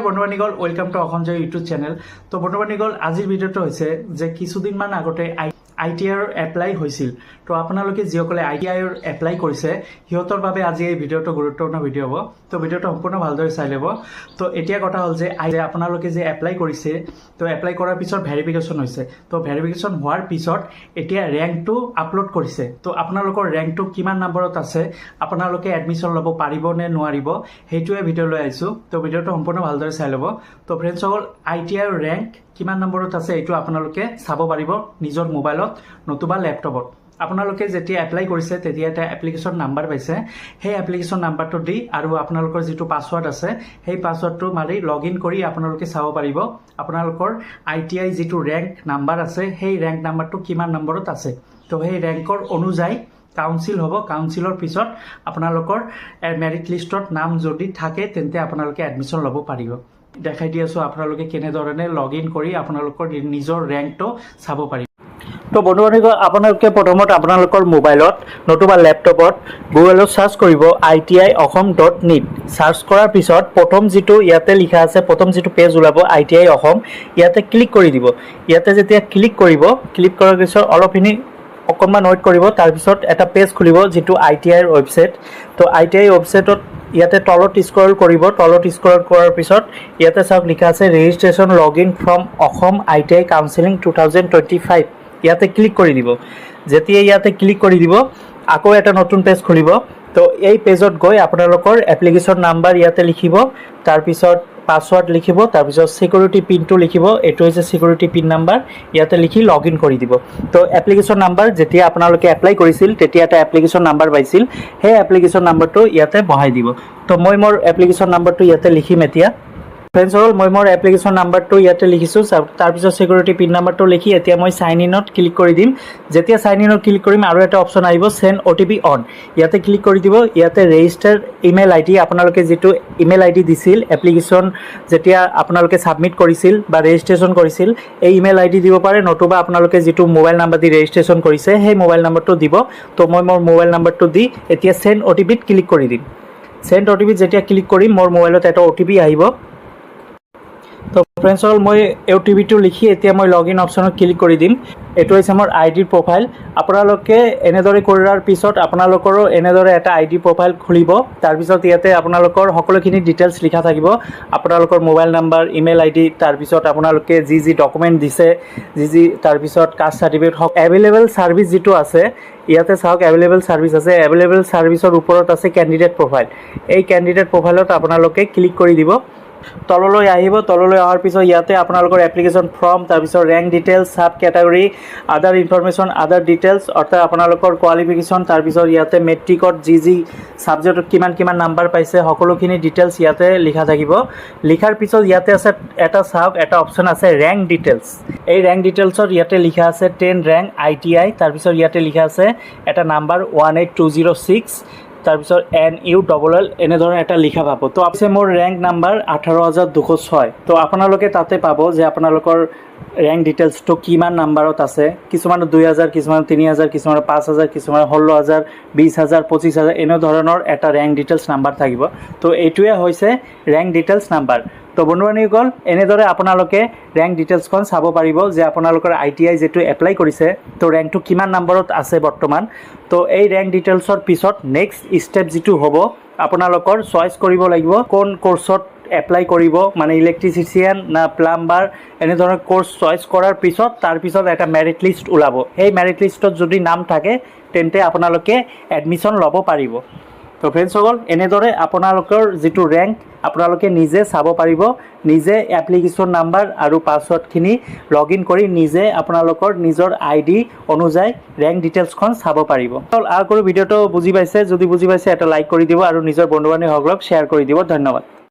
বন্ধুবান্ধীসকল welcome to অসমজয় YouTube channel. তো বন্ধুবান্ধীসকল আজিৰ ভিডিঅ'টো হৈছে যে কিছুদিনমান আগতে ITIৰ এপ্লাই হৈছিল। তো আপোনালোকে যিসকলে ITIৰ এপ্লাই কৰিছে সিহঁতৰ বাবে আজি এই ভিডিঅ'টো গুৰুত্বপূৰ্ণ ভিডিঅ' হ'ব। তো ভিডিঅ'টো সম্পূৰ্ণ ভালদৰে চাই ল'ব। তো এতিয়া কথা হ'ল যে আপোনালোকে যে এপ্লাই কৰিছে, তো এপ্লাই কৰাৰ পিছত ভেৰিফিকেশ্যন হৈছে। তো ভেৰিফিকেশ্যন হোৱাৰ পিছত এতিয়া ৰেংকটো আপলোড কৰিছে। তো আপোনালোকৰ ৰেংকটো কিমান নম্বৰত আছে, আপোনালোকে এডমিশ্যন ল'ব পাৰিব নে নোৱাৰিব, সেইটোৱে ভিডিঅ' লৈ আহিছোঁ। তো ভিডিঅ'টো সম্পূৰ্ণ ভালদৰে চাই ল'ব। তো ফ্ৰেণ্ডছসকল ITIৰ ৰেংক কিমান নম্বৰত আছে এইটো আপোনালোকে চাব পাৰিব নিজৰ মোবাইলত নতুবা লেপটপত। আপোনালোকে যেতিয়া এপ্লাই কৰিছে তেতিয়া এটা এপ্লিকেশ্যন নাম্বাৰ পাইছে, সেই এপ্লিকেশ্যন নাম্বাৰটো দি আৰু আপোনালোকৰ যিটো পাছৱৰ্ড আছে সেই পাছৱৰ্ডটো মাৰি লগ ইন কৰি আপোনালোকে চাব পাৰিব আপোনালোকৰ ITI যিটো ৰেংক নাম্বাৰ আছে সেই ৰেংক নাম্বাৰটো কিমান নম্বৰত আছে। তো সেই ৰেংকৰ অনুযায়ী কাউন্সিল হ'ব। কাউন্সিলৰ পিছত আপোনালোকৰ মেৰিট লিষ্টত নাম যদি থাকে তেন্তে আপোনালোকে এডমিশ্যন ল'ব পাৰিব। দেখাই দি আছোঁ আপোনালোকে কেনেধৰণে লগ ইন কৰি আপোনালোকৰ নিজৰ ৰেংকটো চাব পাৰিব। তো বন্ধুবান্ধীসকল আপোনালোকে প্ৰথমত আপোনালোকৰ মোবাইলত নতুবা লেপটপত গুগলত চাৰ্চ কৰিব ITI অসম.NIT। চাৰ্চ কৰাৰ পিছত প্ৰথম যিটো ইয়াতে লিখা আছে, প্ৰথম যিটো পেজ ওলাব ITI অসম, ইয়াতে ক্লিক কৰি দিব। ইয়াতে যেতিয়া ক্লিক কৰিব, ক্লিক কৰাৰ পিছত অলপখিনি অকণমান ৱেইট কৰিব, তাৰপিছত এটা পেজ খুলিব যিটো ITIৰ ৱেবছাইট। তো ITI ৱেবছাইটত ইয়াতে তলত স্ক্ৰল কৰিব, তলত স্ক্ৰল কৰাৰ পিছত ইয়াতে চাওক লিখা আছে registration log in from Assam ITI counselling 2025। ইয়াতে ক্লিক কৰি দিব। যেতিয়া ইয়াতে ক্লিক কৰি দিব আকৌ এটা নতুন পেজ খুলিব। তো এই পেজত গৈ আপোনালোকৰ এপ্লিকেশ্যন নাম্বাৰ ইয়াতে লিখিব, তাৰপিছত পাছৱৰ্ড লিখিব, তাৰপিছত সিকিউৰিটি পিনটো লিখিব। এইটো হৈছে সিকিউৰিটি পিন নাম্বাৰ, ইয়াতে লিখি লগ ইন কৰি দিব। তো এপ্লিকেশ্যন নাম্বাৰ যেতিয়া আপোনালোকে এপ্লাই কৰিছিল তেতিয়া এটা এপ্লিকেশ্যন নাম্বাৰ পাইছিল, সেই এপ্লিকেশ্যন নাম্বাৰটো ইয়াতে বহাই দিব। তো মই মোৰ এপ্লিকেশ্যন নাম্বাৰটো ইয়াতে লিখিম এতিয়া। ফ্ৰেণ্ডছসকল মই মোৰ এপ্লিকেশ্যন নাম্বাৰটো ইয়াতে লিখিছোঁ, তাৰপিছত সিকিউৰিটি পিন নাম্বাৰটো লিখি এতিয়া মই চাইন ইনত ক্লিক কৰি দিম। যেতিয়া চাইন ইনত ক্লিক কৰিম আৰু এটা অপশ্যন আহিব চেণ্ড OTP অন, ইয়াতে ক্লিক কৰি দিব। ইয়াতে ৰেজিষ্টাৰ ইমেইল ID, আপোনালোকে যিটো ইমেইল ID দিছিল এপ্লিকেশ্যন যেতিয়া আপোনালোকে ছাবমিট কৰিছিল বা ৰেজিষ্ট্ৰেশ্যন কৰিছিল, এই ইমেইল ID দিব পাৰে, নতুবা আপোনালোকে যিটো মোবাইল নাম্বাৰ দি ৰেজিষ্ট্ৰেশ্যন কৰিছে সেই মোবাইল নাম্বাৰটো দিব। তো মই মোৰ মোবাইল নাম্বাৰটো দি এতিয়া চেণ্ড OTPত ক্লিক কৰি দিম। চেণ্ড OTPত যেতিয়া ক্লিক কৰিম মোৰ মোবাইলত এটা OTP আহিব। তো ফ্ৰেণ্ডছসকল মই OTPটো লিখি এতিয়া মই লগ ইন অপশ্যনত ক্লিক কৰি দিম। এইটো হৈছে মোৰ ID প্ৰফাইল। আপোনালোকে এনেদৰে কৰাৰ পিছত আপোনালোকৰো এনেদৰে এটা ID প্ৰফাইল খুলিব। তাৰপিছত ইয়াতে আপোনালোকৰ সকলোখিনি ডিটেইলছ লিখা থাকিব, আপোনালোকৰ মোবাইল নাম্বাৰ, ইমেইল ID, তাৰপিছত আপোনালোকে যি ডকুমেণ্ট দিছে, তাৰপিছত কাষ্ট চাৰ্টিফিকেট হওক। এভেইলেবল ছাৰ্ভিচ যিটো আছে ইয়াতে চাওক এভেইলেবল ছাৰ্ভিচ আছে। এভেইলেবল ছাৰ্ভিচৰ ওপৰত আছে কেণ্ডিডেট প্ৰফাইল। এই কেণ্ডিডেট প্ৰফাইলত আপোনালোকে ক্লিক কৰি দিব। তললৈ আহিব, তললৈ অহাৰ পিছত ইয়াতে আপোনালোকৰ এপ্লিকেশ্যন ফৰ্ম, তাৰপিছত ৰেংক ডিটেইলছ, সাব কেটাগৰী, আদাৰ ইনফৰমেশ্যন, আদাৰ ডিটেইলছ, অৰ্থাৎ আপোনালোকৰ কোৱালিফিকেশ্যন, তাৰপিছত ইয়াতে মেট্ৰিকত যি ছাবজেক্টত কিমান নাম্বাৰ পাইছে সকলোখিনি ডিটেইলছ ইয়াতে লিখা থাকিব। লিখাৰ পিছত ইয়াতে আছে এটা চাওক এটা অপশ্যন আছে ৰেংক ডিটেইলছ। এই ৰেংক ডিটেইলছত ইয়াতে লিখা আছে 10 ৰেংক ITI, তাৰপিছত ইয়াতে লিখা আছে এটা নাম্বাৰ 18206, তাৰপিছত NULL এনেধৰণৰ এটা লিখা পাব। তো আছে মোৰ ৰেংক নাম্বাৰ 18206। তো আপোনালোকে তাতে পাব যে আপোনালোকৰ ৰেংক ডিটেইলছটো কিমান নাম্বাৰত আছে। কিছুমানৰ 2000, কিছুমানৰ 3000, কিছুমানৰ 5000, কিছুমানৰ 16000, 20000, 25000 এনেধৰণৰ এটা ৰেংক ডিটেইলছ নাম্বাৰ থাকিব। তো এইটোৱে হৈছে ৰেংক ডিটেইলছ নাম্বাৰ। তো বন্ধুবান্ধীসকল এনেদৰে আপোনালোকে ৰেংক ডিটেইলছখন চাব পাৰিব যে আপোনালোকৰ ITI যিটো এপ্লাই কৰিছে তো ৰেংকটো কিমান নম্বৰত আছে বৰ্তমান। তো এই ৰেংক ডিটেইলছৰ পিছত নেক্সট ষ্টেপ যিটো হ'ব আপোনালোকৰ চইচ কৰিব লাগিব কোন কোৰ্চত এপ্লাই কৰিব, মানে ইলেক্ট্ৰিচিয়ান না প্লাম্বাৰ, এনেধৰণৰ কোৰ্চ চইচ কৰাৰ পিছত তাৰপিছত এটা মেৰিট লিষ্ট ওলাব। সেই মেৰিট লিষ্টত যদি নাম থাকে তেন্তে আপোনালোকে এডমিশ্যন ল'ব পাৰিব। তো ফ্ৰেণ্ডছসকল এনেদৰে আপোনালোকৰ যিটো ৰেংক আপোনালোকে নিজে চাব পাৰিব, নিজে এপ্লিকেশ্যন নাম্বাৰ আৰু পাছৱৰ্ডখিনি লগ ইন কৰি নিজে আপোনালোকৰ নিজৰ ID অনুযায়ী ৰেংক ডিটেইলছখন চাব পাৰিব। আশা কৰোঁ ভিডিঅ'টো বুজি পাইছে। যদি বুজি পাইছে এটা লাইক কৰি দিব আৰু নিজৰ বন্ধু বান্ধৱীসকলক শ্বেয়াৰ কৰি দিব। ধন্যবাদ।